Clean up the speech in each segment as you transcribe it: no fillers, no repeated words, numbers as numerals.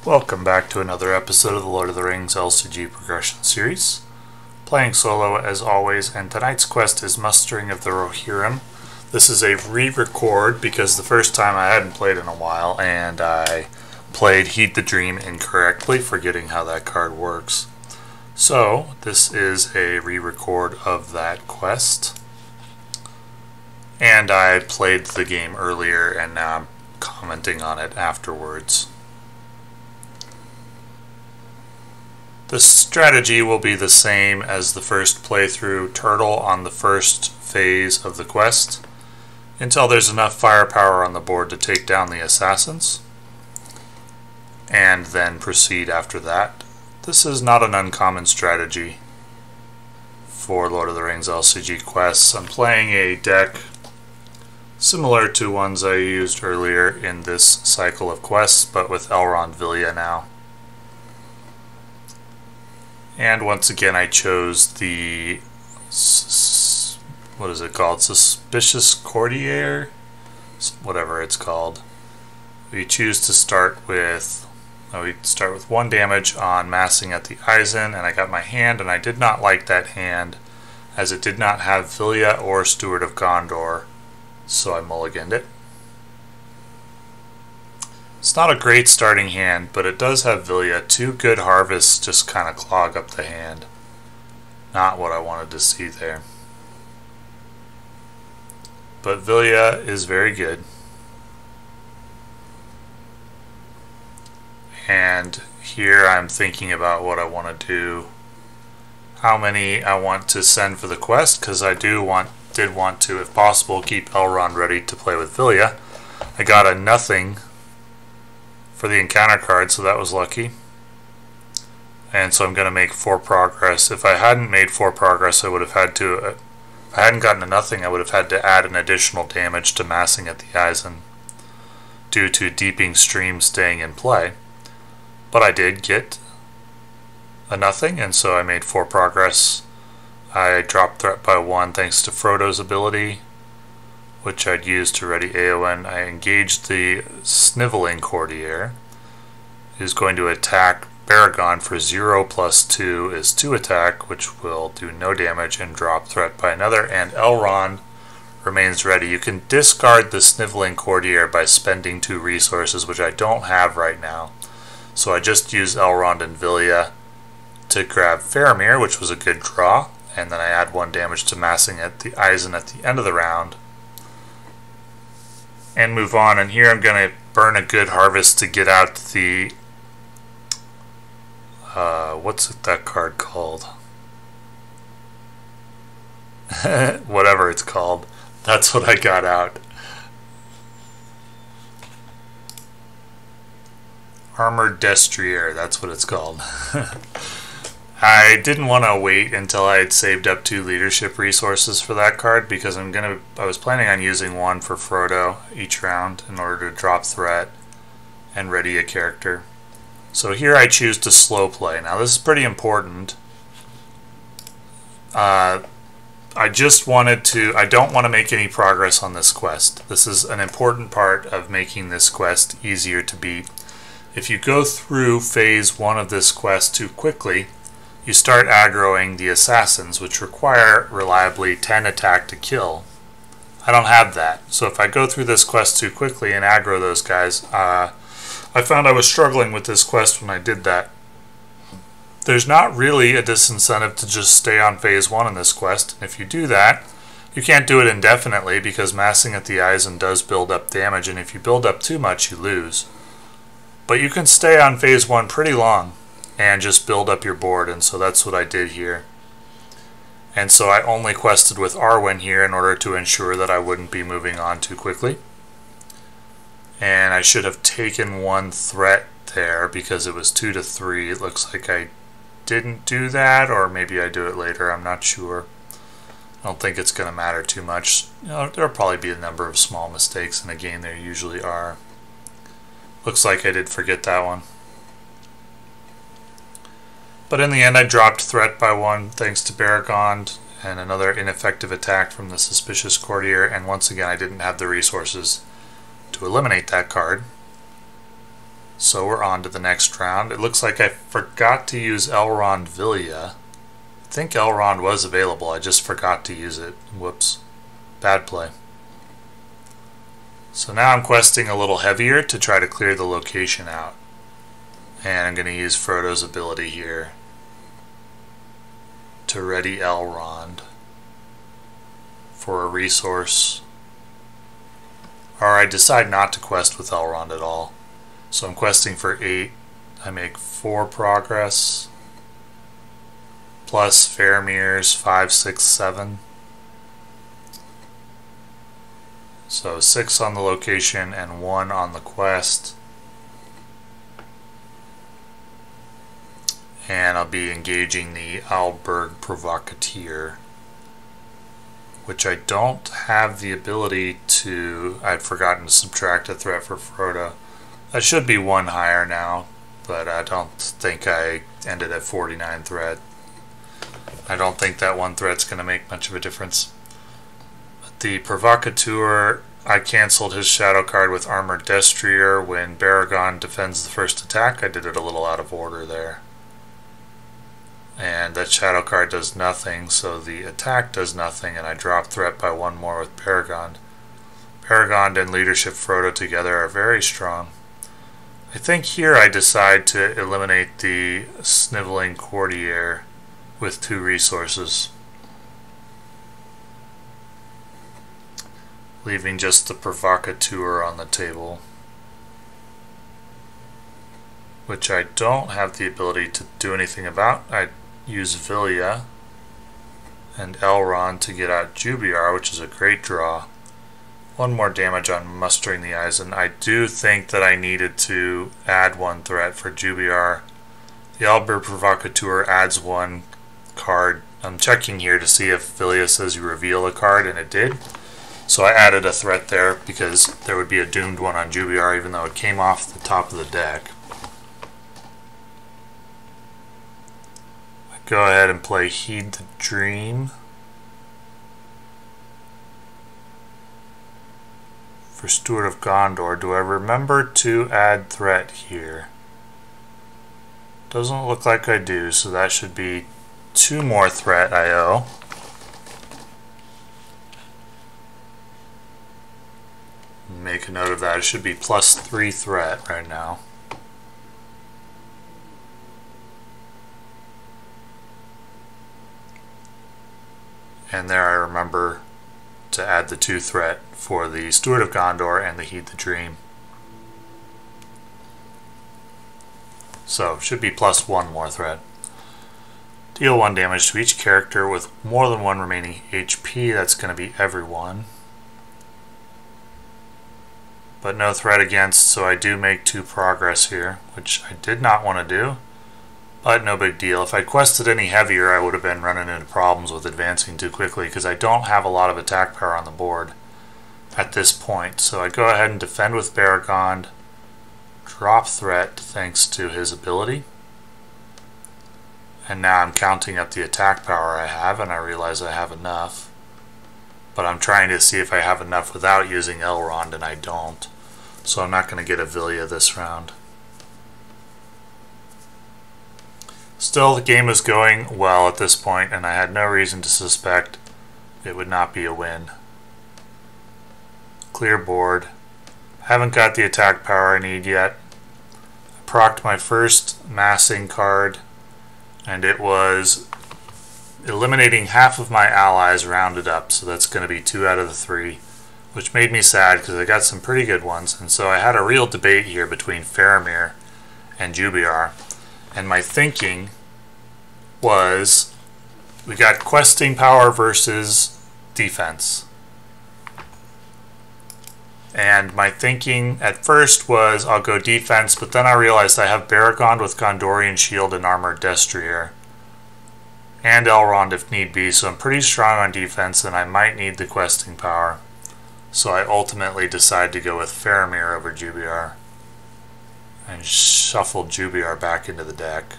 Welcome back to another episode of the Lord of the Rings LCG Progression Series. Playing solo as always, and tonight's quest is Mustering of the Rohirrim. This is a re-record because the first time I hadn't played in a while and I played Heed the Dream incorrectly, forgetting how that card works. So, this is a re-record of that quest. And I played the game earlier and now I'm commenting on it afterwards. The strategy will be the same as the first playthrough: turtle on the first phase of the quest until there's enough firepower on the board to take down the assassins, and then proceed after that. This is not an uncommon strategy for Lord of the Rings LCG quests. I'm playing a deck similar to ones I used earlier in this cycle of quests, but with Elrond Vilya now. And once again I chose the, what is it called? Suspicious Courtier? Whatever it's called. We choose to start with, we start with 1 damage on massing at the Eisen, and I got my hand, and I did not like that hand as it did not have Vilya or Steward of Gondor, so I mulliganed it. It's not a great starting hand, but it does have Vilya. 2 good harvests just kind of clog up the hand. Not what I wanted to see there. But Vilya is very good. And here I'm thinking about what I want to do. How many I want to send for the quest, because I did want to, if possible, keep Elrond ready to play with Vilya. I got a nothing for the encounter card, so that was lucky. And so I'm going to make 4 progress. If I hadn't made 4 progress, I would have had to, if I hadn't gotten a nothing, I would have had to add an additional damage to massing at the Eisen due to Deeping Stream staying in play. But I did get a nothing, and so I made 4 progress. I dropped threat by 1 thanks to Frodo's ability, which I'd use to ready Éowyn. I engaged the Sniveling Courtier, who's going to attack Beregond for 0 plus 2 is 2 attack, which will do no damage and drop threat by another, and Elrond remains ready. You can discard the Sniveling Courtier by spending 2 resources, which I don't have right now. So I just used Elrond and Vilya to grab Faramir, which was a good draw, and then I add 1 damage to massing at the Eisen at the end of the round. And move on, and here I'm going to burn a good harvest to get out the, what's that card called? Whatever it's called. That's what I got out. Armored Destrier, that's what it's called. I didn't want to wait until I had saved up 2 leadership resources for that card because I was planning on using 1 for Frodo each round in order to drop threat and ready a character. So here I choose to slow play. Now this is pretty important. I don't want to make any progress on this quest. This is an important part of making this quest easier to beat. If you go through phase 1 of this quest too quickly, you start aggroing the assassins, which require reliably 10 attack to kill. I don't have that, so if I go through this quest too quickly and aggro those guys, I found I was struggling with this quest when I did that. There's not really a disincentive to just stay on phase 1 in this quest, and if you do that, you can't do it indefinitely because massing at the Eisen does build up damage, and if you build up too much, you lose. But you can stay on phase 1 pretty long and just build up your board, and so that's what I did here. And so I only quested with Arwen here in order to ensure that I wouldn't be moving on too quickly. And I should have taken 1 threat there because it was 2 to 3. It looks like I didn't do that, or maybe I do it later, I'm not sure. I don't think it's going to matter too much. You know, there'll probably be a number of small mistakes in a game, there usually are. Looks like I did forget that one. But in the end I dropped threat by 1 thanks to Beregond and another ineffective attack from the Suspicious Courtier, and once again I didn't have the resources to eliminate that card. So we're on to the next round. It looks like I forgot to use Elrond Vilya. I think Elrond was available, I just forgot to use it. Whoops. Bad play. So now I'm questing a little heavier to try to clear the location out. And I'm going to use Frodo's ability here to ready Elrond for a resource. Or I decide not to quest with Elrond at all. So I'm questing for 8. I make 4 progress. Plus Faramir's 5, 6, 7. So 6 on the location and 1 on the quest. And I'll be engaging the Alberg Provocateur, which I don't have the ability to. I'd forgotten to subtract a threat for Frodo. I should be 1 higher now, but I don't think I ended at 49 threat. I don't think that 1 threat's going to make much of a difference. But the Provocateur, I cancelled his shadow card with Armored Destrier when Beregond defends the first attack. I did it a little out of order there. And that shadow card does nothing, so the attack does nothing, and I drop threat by 1 more with Beregond. Beregond and Leadership Frodo together are very strong. I think here I decide to eliminate the Sniveling Courtier with 2 resources, leaving just the Provocateur on the table, which I don't have the ability to do anything about. I use Vilya and Elrond to get out Jubayr, which is a great draw. 1 more damage on Mustering the Eyes, and I do think that I needed to add 1 threat for Jubayr. The Alberg Provocateur adds 1 card. I'm checking here to see if Vilya says you reveal a card, and it did. So I added a threat there because there would be a doomed one on Jubayr even though it came off the top of the deck. I go ahead and play Heed the Dream for Steward of Gondor. Do I remember to add threat here? Doesn't look like I do, so that should be 2 more threat I owe. Make a note of that. It should be plus 3 threat right now. And there I remember to add the 2 threat for the Steward of Gondor and the Heed the Dream. So, should be plus 1 more threat. Deal 1 damage to each character with more than 1 remaining HP. That's going to be everyone. But no threat against, so I do make 2 progress here, which I did not want to do. But no big deal. If I'd quested any heavier, I would have been running into problems with advancing too quickly because I don't have a lot of attack power on the board at this point. So I go ahead and defend with Beregond, drop threat thanks to his ability. And now I'm counting up the attack power I have, and I realize I have enough. But I'm trying to see if I have enough without using Elrond, and I don't. So I'm not going to get a Vilya this round. Still, the game is going well at this point, and I had no reason to suspect it would not be a win. Clear board. Haven't got the attack power I need yet. I procced my first massing card, and it was eliminating half of my allies rounded up, so that's going to be 2 out of the 3, which made me sad because I got some pretty good ones. And so I had a real debate here between Faramir and Jubayr. And my thinking was, we got questing power versus defense. And my thinking at first was, I'll go defense, but then I realized I have Beregond with Gondorian Shield and Armored Destrier. And Elrond if need be, so I'm pretty strong on defense, and I might need the questing power. So I ultimately decided to go with Faramir over Jubayr. And shuffled Jubayr back into the deck.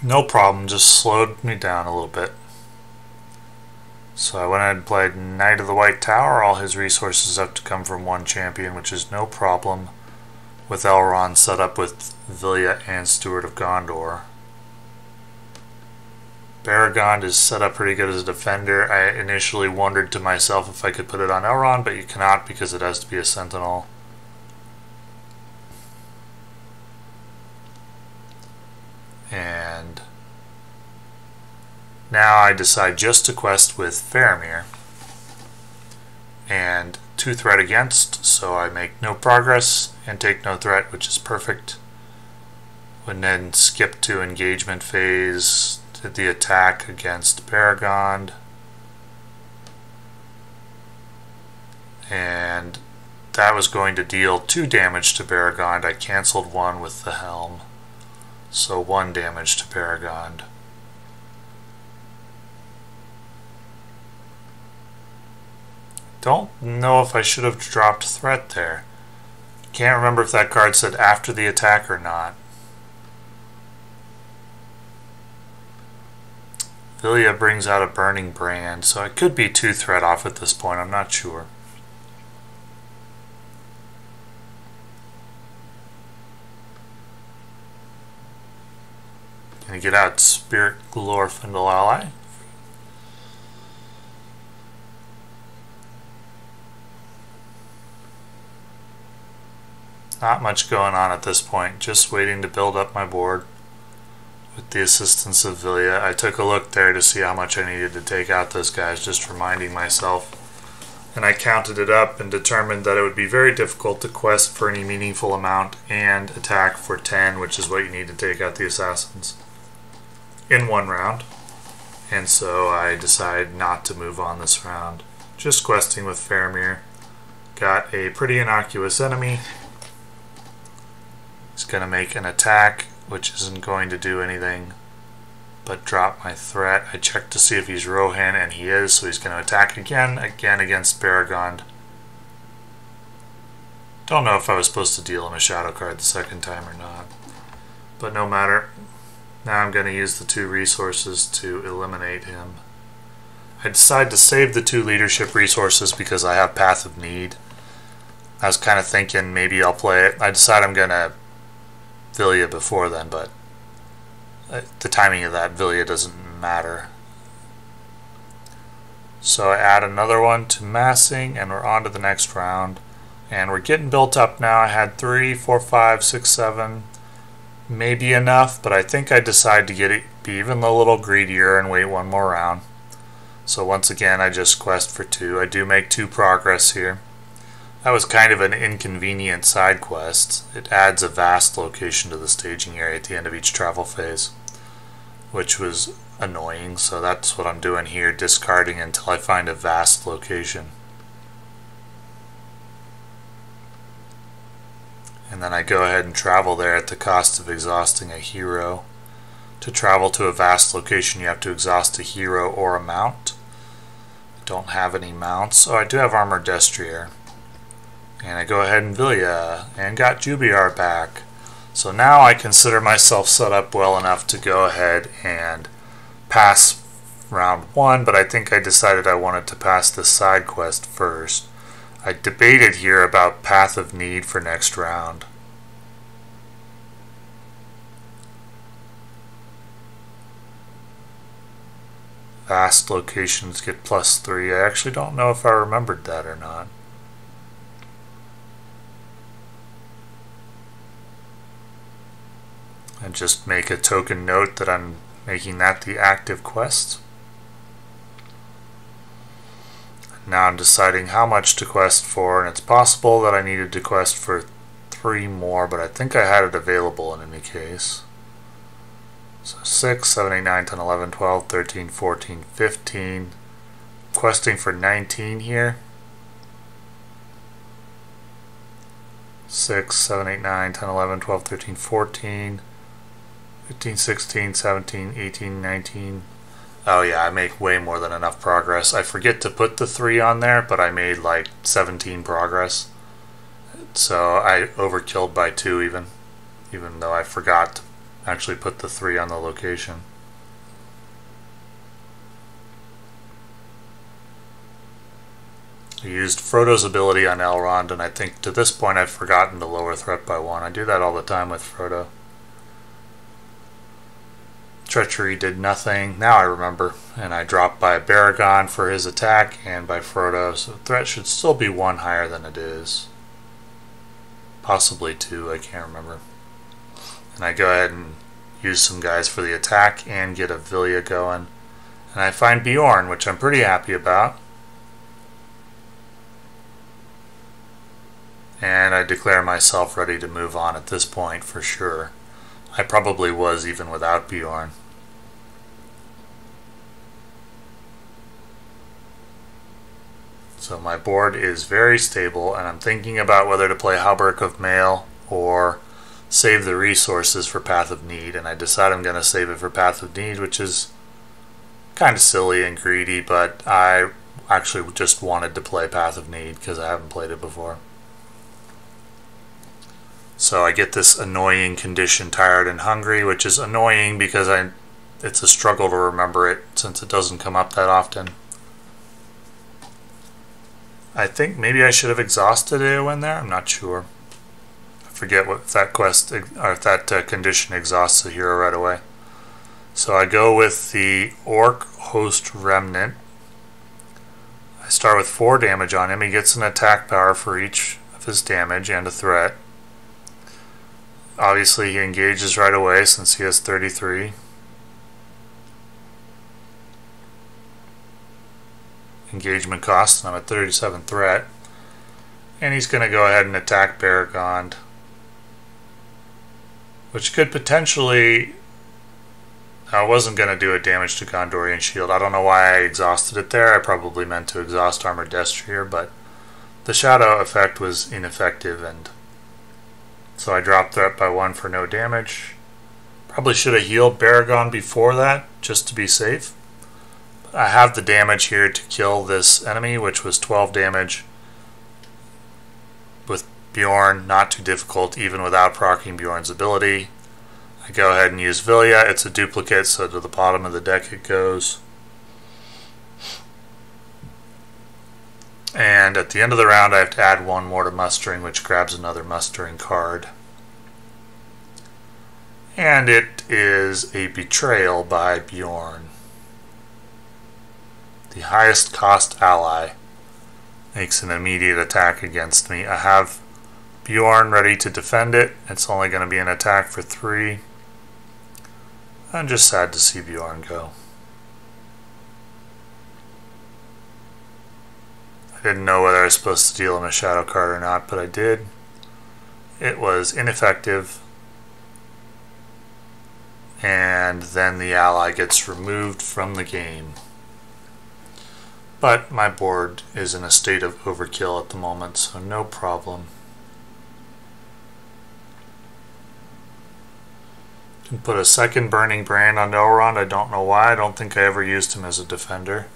No problem, just slowed me down a little bit. So I went ahead and played Knight of the White Tower. All his resources have to come from one champion, which is no problem with Elrond set up with Vilya and Steward of Gondor. Beregond is set up pretty good as a defender. I initially wondered to myself if I could put it on Elrond, but you cannot because it has to be a sentinel. And now I decide just to quest with Faramir. And 2 threat against, so I make no progress and take no threat, which is perfect. And then skip to engagement phase, did the attack against Beregond. And that was going to deal 2 damage to Beregond. I cancelled 1 with the helm. So 1 damage to Beregond. Don't know if I should have dropped threat there. Can't remember if that card said after the attack or not. Vilya brings out a burning brand, so it could be 2 threat off at this point, I'm not sure. Gonna get out Spirit Glorfindel ally. Not much going on at this point, just waiting to build up my board with the assistance of Vilya. I took a look there to see how much I needed to take out those guys, just reminding myself. And I counted it up and determined that it would be very difficult to quest for any meaningful amount and attack for 10, which is what you need to take out the assassins, in 1 round. And so I decided not to move on this round. Just questing with Faramir. Got a pretty innocuous enemy. He's going to make an attack, which isn't going to do anything but drop my threat. I checked to see if he's Rohan, and he is, so he's going to attack again against Beregond. Don't know if I was supposed to deal him a shadow card the second time or not, but no matter. Now I'm going to use the 2 resources to eliminate him. I decided to save the 2 leadership resources because I have Path of Need. I was kind of thinking maybe I'll play it. I decided I'm going to Vilya before then, but the timing of that Vilya doesn't matter. So I add another one to massing, and we're on to the next round. And we're getting built up now. I had 3, 4, 5, 6, 7. Maybe enough, but I think I decided to be even a little greedier and wait 1 more round. So once again, I just quest for 2. I do make 2 progress here. That was kind of an inconvenient side quest. It adds a vast location to the staging area at the end of each travel phase, which was annoying, so that's what I'm doing here, discarding until I find a vast location. And then I go ahead and travel there at the cost of exhausting a hero. To travel to a vast location, you have to exhaust a hero or a mount. I don't have any mounts. Oh, I do have Armored Destrier. And I go ahead and Vilya, and got Jubayr back. So now I consider myself set up well enough to go ahead and pass round 1, but I think I decided I wanted to pass this side quest first. I debated here about Path of Need for next round. Vast locations get +3. I actually don't know if I remembered that or not. And just make a token note that I'm making that the active quest. Now I'm deciding how much to quest for, and it's possible that I needed to quest for 3 more, but I think I had it available in any case. So 6, 7, 8, 9, 10, 11, 12, 13, 14, 15. Questing for 19 here. 6, 7, 8, 9, 10, 11, 12, 13, 14. 15, 16, 17, 18, 19. Oh yeah, I make way more than enough progress. I forget to put the 3 on there, but I made like 17 progress. So I overkilled by 2 even though I forgot to actually put the 3 on the location. I used Frodo's ability on Elrond, and I think to this point I've forgotten to lower threat by 1. I do that all the time with Frodo. Treachery did nothing. Now I remember. And I dropped by Beregond for his attack and by Frodo, so threat should still be 1 higher than it is. Possibly 2, I can't remember. And I go ahead and use some guys for the attack and get a Vilya going. And I find Beorn, which I'm pretty happy about. And I declare myself ready to move on at this point for sure. I probably was even without Beorn. So my board is very stable, and I'm thinking about whether to play Hauberk of Mail or save the resources for Path of Need, and I decide I'm going to save it for Path of Need, which is kind of silly and greedy, but I actually just wanted to play Path of Need because I haven't played it before. So I get this annoying condition, Tired and Hungry, which is annoying because it's a struggle to remember it since it doesn't come up that often. I think maybe I should have exhausted Éowyn there. I'm not sure. I forget what that quest or if that condition exhausts the hero right away. So I go with the Orc Host Remnant. I start with 4 damage on him. He gets an attack power for each of his damage and a threat. Obviously he engages right away since he has 33. Engagement cost, and I'm at 37 threat. And he's going to go ahead and attack Beregond, which could potentially... I wasn't going to do a damage to Gondorian Shield. I don't know why I exhausted it there. I probably meant to exhaust Armored Destrier, but the shadow effect was ineffective, and so I dropped threat by 1 for no damage. Probably should have healed Beregond before that, just to be safe. I have the damage here to kill this enemy, which was 12 damage with Beorn, not too difficult even without proccing Beorn's ability. I go ahead and use Vilya. It's a duplicate, so to the bottom of the deck it goes. And at the end of the round I have to add 1 more to Mustering, which grabs another Mustering card. And it is a Betrayal by Beorn. The highest cost ally makes an immediate attack against me. I have Beorn ready to defend it. It's only going to be an attack for 3. I'm just sad to see Beorn go. I didn't know whether I was supposed to deal him a shadow card or not, but I did. It was ineffective. And then the ally gets removed from the game. But my board is in a state of overkill at the moment, so no problem. Can put a second Burning Brand on Elrond. I don't know why. I don't think I ever used him as a defender.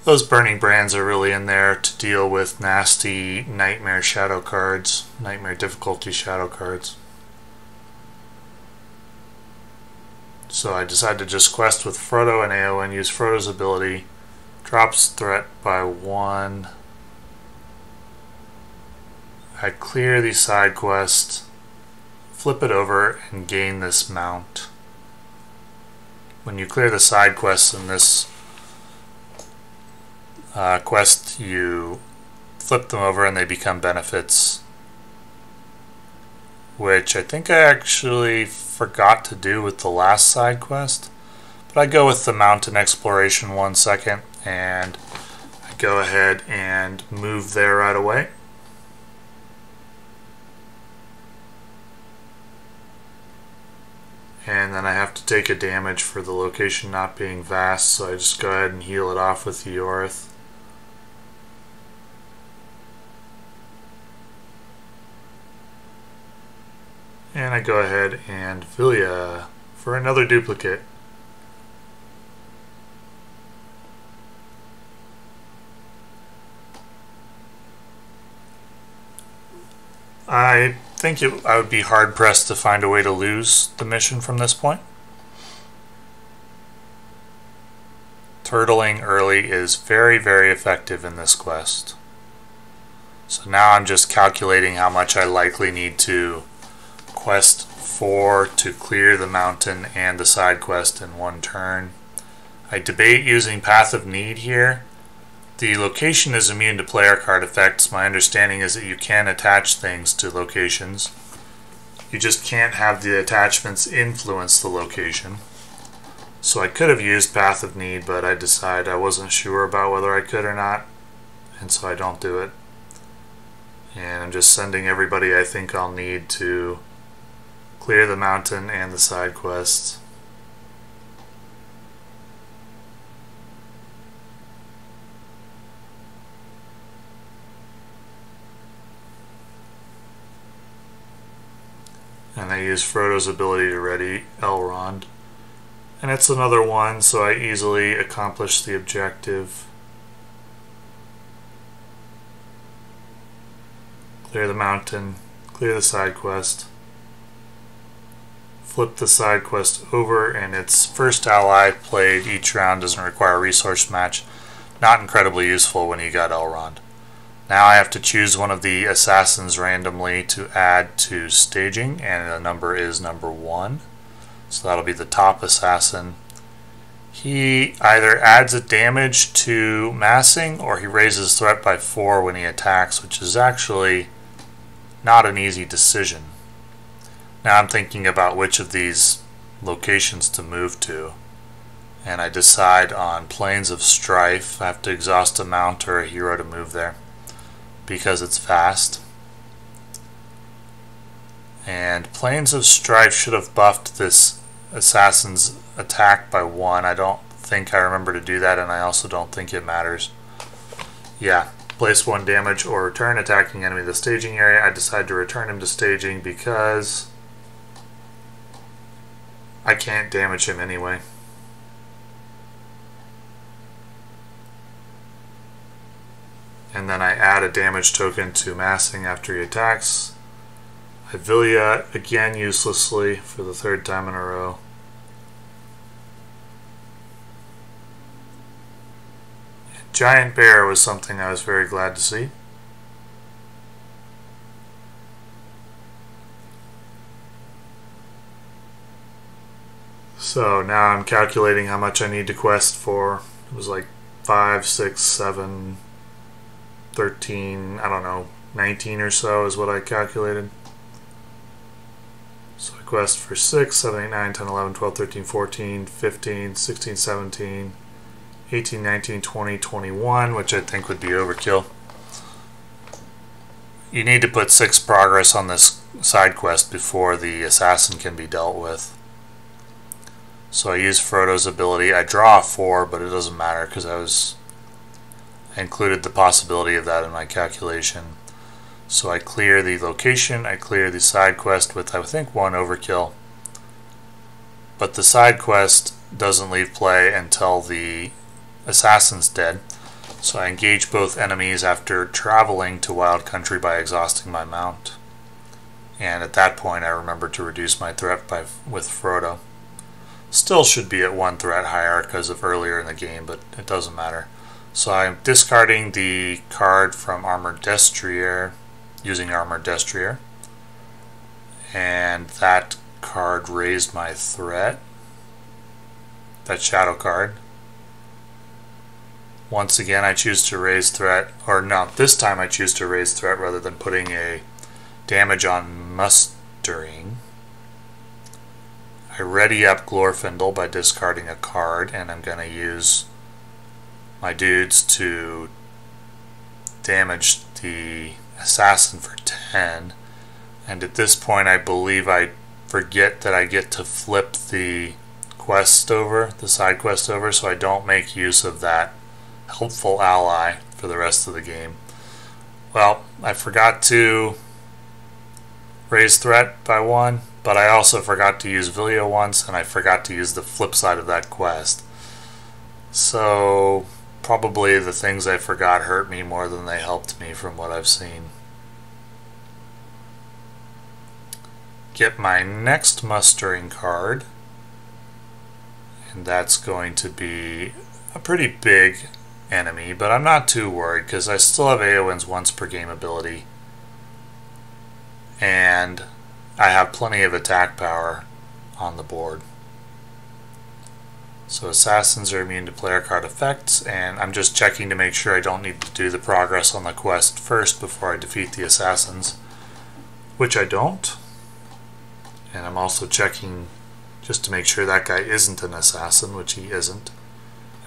Those Burning Brands are really in there to deal with nasty Nightmare shadow cards, Nightmare difficulty shadow cards. So I decided to just quest with Frodo and Éowyn, use Frodo's ability, drops threat by 1. I clear the side quest, flip it over, and gain this mount. When you clear the side quests in this quest, you flip them over and they become benefits, which I think I actually forgot to do with the last side quest. But I go with the Mountain Exploration 1 second, and I go ahead and move there right away. And then I have to take a damage for the location not being vast, so I just go ahead and heal it off with Ioreth. And I go ahead and Vilya for another duplicate. I think I would be hard-pressed to find a way to lose the mission from this point. Turtling early is very, very effective in this quest. So now I'm just calculating how much I likely need to quest for to clear the mountain and the side quest in one turn. I debate using Path of Need here. The location is immune to player card effects. My understanding is that you can attach things to locations. You just can't have the attachments influence the location. So I could have used Path of Need, but I decided I wasn't sure about whether I could or not, and so I don't do it. And I'm just sending everybody I think I'll need to clear the mountain and the side quests. And I use Frodo's ability to ready Elrond. And it's another one, so I easily accomplish the objective. Clear the mountain, clear the side quest. Flip the side quest over, and its first ally played each round doesn't require a resource match. Not incredibly useful when you got Elrond. Now I have to choose one of the assassins randomly to add to staging, and the number is number 1. So that'll be the top assassin. He either adds a damage to massing or he raises threat by 4 when he attacks, which is actually not an easy decision. Now I'm thinking about which of these locations to move to, and I decide on Plains of Strife. I have to exhaust a mount or a hero to move there because it's fast. And Plains of Strife should have buffed this assassin's attack by 1. I don't think I remember to do that, and I also don't think it matters. Yeah, place 1 damage or return attacking enemy to the staging area. I decide to return him to staging because I can't damage him anyway. And then I add a damage token to massing after he attacks. I Vilya again uselessly for the 3rd time in a row. Giant Bear was something I was very glad to see. So now I'm calculating how much I need to quest for. It was like 5, 6, 7, 13, I don't know, 19 or so is what I calculated. So I quest for 6, 7, 8, 9, 10, 11, 12, 13, 14, 15, 16, 17, 18, 19, 20, 21, which I think would be overkill. You need to put 6 progress on this side quest before the assassin can be dealt with. So I use Frodo's ability. I draw a 4, but it doesn't matter because I included the possibility of that in my calculation. So I clear the location, I clear the side quest with, I think, 1 overkill. But the side quest doesn't leave play until the assassin's dead. So I engage both enemies after traveling to Wild Country by exhausting my mount. And at that point I remember to reduce my threat with Frodo. Still should be at 1 threat higher because of earlier in the game, but it doesn't matter. So I'm discarding the card from Armored Destrier, using Armored Destrier, and that card raised my threat, that shadow card. Once again I choose to raise threat, or no, this time I choose to raise threat rather than putting a damage on Mustering. I ready up Glorfindel by discarding a card, and I'm going to use my dudes to damage the assassin for 10. And at this point I believe I forget that I get to flip the quest over, the side quest over, so I don't make use of that helpful ally for the rest of the game. Well, I forgot to raise threat by 1, but I also forgot to use Vilya once, and I forgot to use the flip side of that quest. So probably the things I forgot hurt me more than they helped me from what I've seen. Get my next mustering card, and that's going to be a pretty big enemy, but I'm not too worried because I still have Éowyn's once per game ability. And I have plenty of attack power on the board. So assassins are immune to player card effects, and I'm just checking to make sure I don't need to do the progress on the quest first before I defeat the assassins, which I don't. And I'm also checking just to make sure that guy isn't an assassin, which he isn't.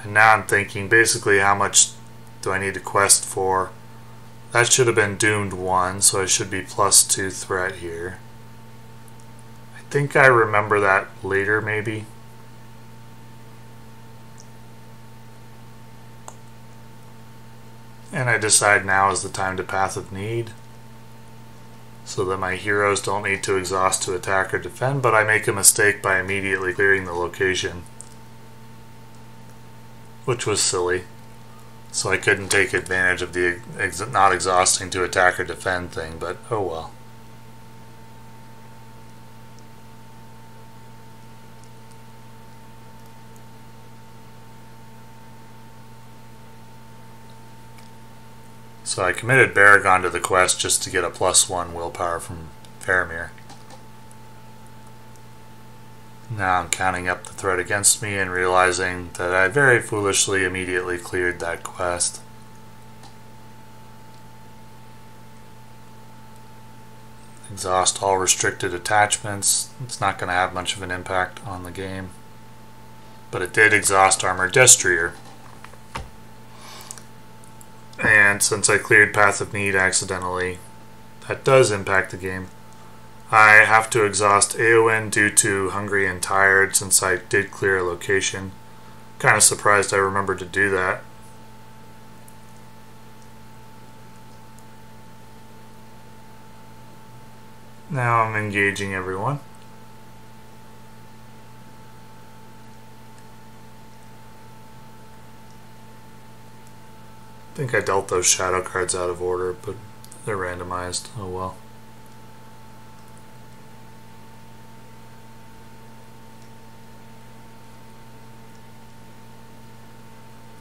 And now I'm thinking basically how much do I need to quest for? That should have been doomed 1, so I should be +2 threat here. I think I remember that later maybe. And I decide now is the time to Path of Need, so that my heroes don't need to exhaust to attack or defend, but I make a mistake by immediately clearing the location, which was silly. So I couldn't take advantage of the not exhausting to attack or defend thing, but oh well. So I committed Beregond to the quest just to get a +1 willpower from Faramir. Now I'm counting up the threat against me and realizing that I very foolishly immediately cleared that quest. Exhaust all restricted attachments. It's not going to have much of an impact on the game. But it did exhaust Armored Destrier. And since I cleared Path of Need accidentally, that does impact the game. I have to exhaust Éowyn due to Hungry and Tired since I did clear a location. Kind of surprised I remembered to do that. Now I'm engaging everyone. I think I dealt those shadow cards out of order, but they're randomized. Oh well.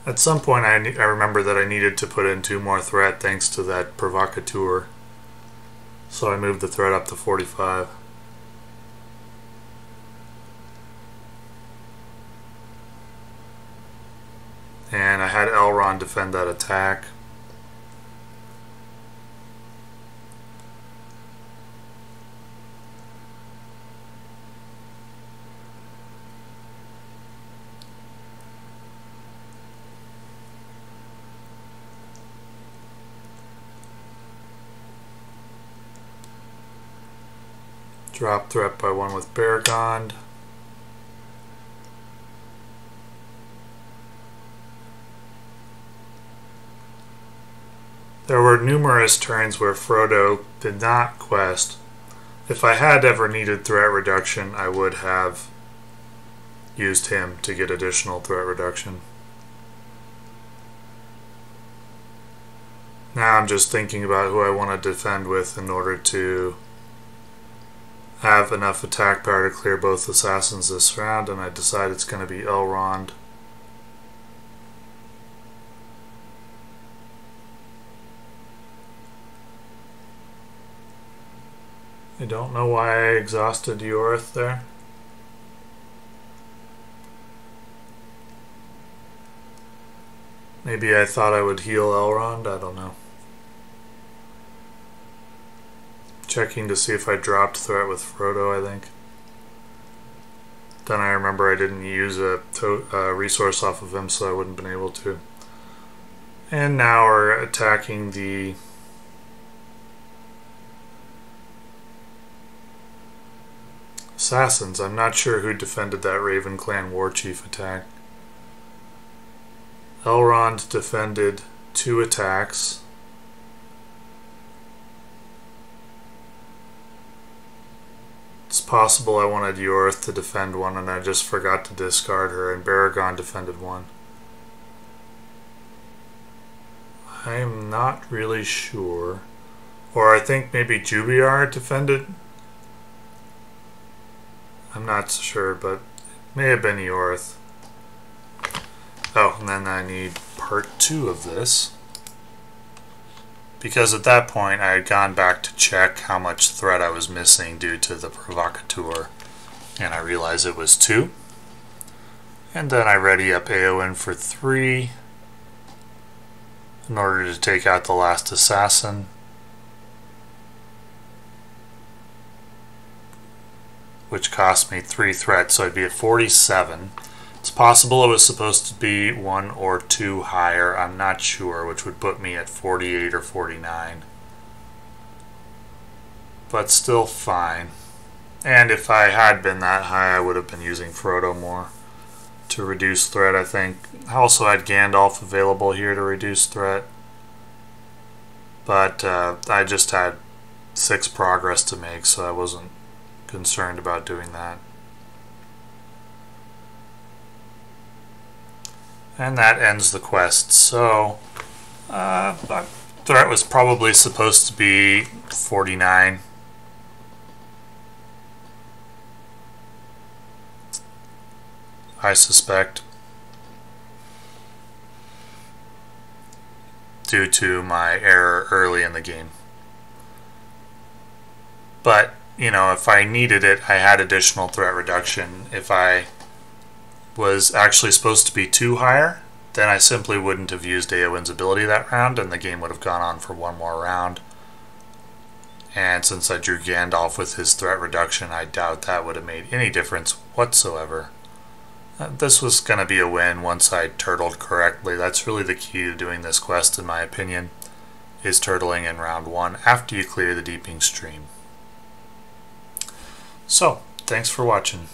At some point I remember that I needed to put in 2 more threat thanks to that provocateur. So I moved the threat up to 45. And I had Elrond defend that attack. Drop threat by 1 with Beregond. There were numerous turns where Frodo did not quest. If I had ever needed threat reduction, I would have used him to get additional threat reduction. Now I'm just thinking about who I want to defend with in order to have enough attack power to clear both assassins this round, and I decide it's going to be Elrond. I don't know why I exhausted Ioreth there. Maybe I thought I would heal Elrond, I don't know. Checking to see if I dropped threat with Frodo, I think. Then I remember I didn't use a resource off of him, so I wouldn't have been able to. And now we're attacking the assassins. I'm not sure who defended that Raven Clan Warchief attack. Elrond defended 2 attacks. It's possible I wanted Ioreth to defend 1 and I just forgot to discard her, and Beregond defended 1. I'm not really sure. Or I think maybe Jubayr defended. I'm not sure, but it may have been Ioreth. Oh, and then I need part 2 of this. Because at that point I had gone back to check how much threat I was missing due to the provocateur. And I realized it was 2. And then I ready up Éowyn for 3 in order to take out the last assassin. Which cost me 3 threat, so I'd be at 47. It's possible it was supposed to be 1 or 2 higher, I'm not sure, which would put me at 48 or 49. But still fine. And if I had been that high, I would have been using Frodo more to reduce threat, I think. I also had Gandalf available here to reduce threat. But I just had 6 progress to make, so I wasn't concerned about doing that. And that ends the quest. So threat was probably supposed to be 49. I suspect, due to my error early in the game. But, you know, if I needed it, I had additional threat reduction. If I was actually supposed to be 2 higher, then I simply wouldn't have used Éowyn's ability that round, and the game would have gone on for 1 more round. And since I drew Gandalf with his threat reduction, I doubt that would have made any difference whatsoever. This was going to be a win once I turtled correctly. That's really the key to doing this quest, in my opinion, is turtling in round 1 after you clear the Deeping Stream. So, thanks for watching.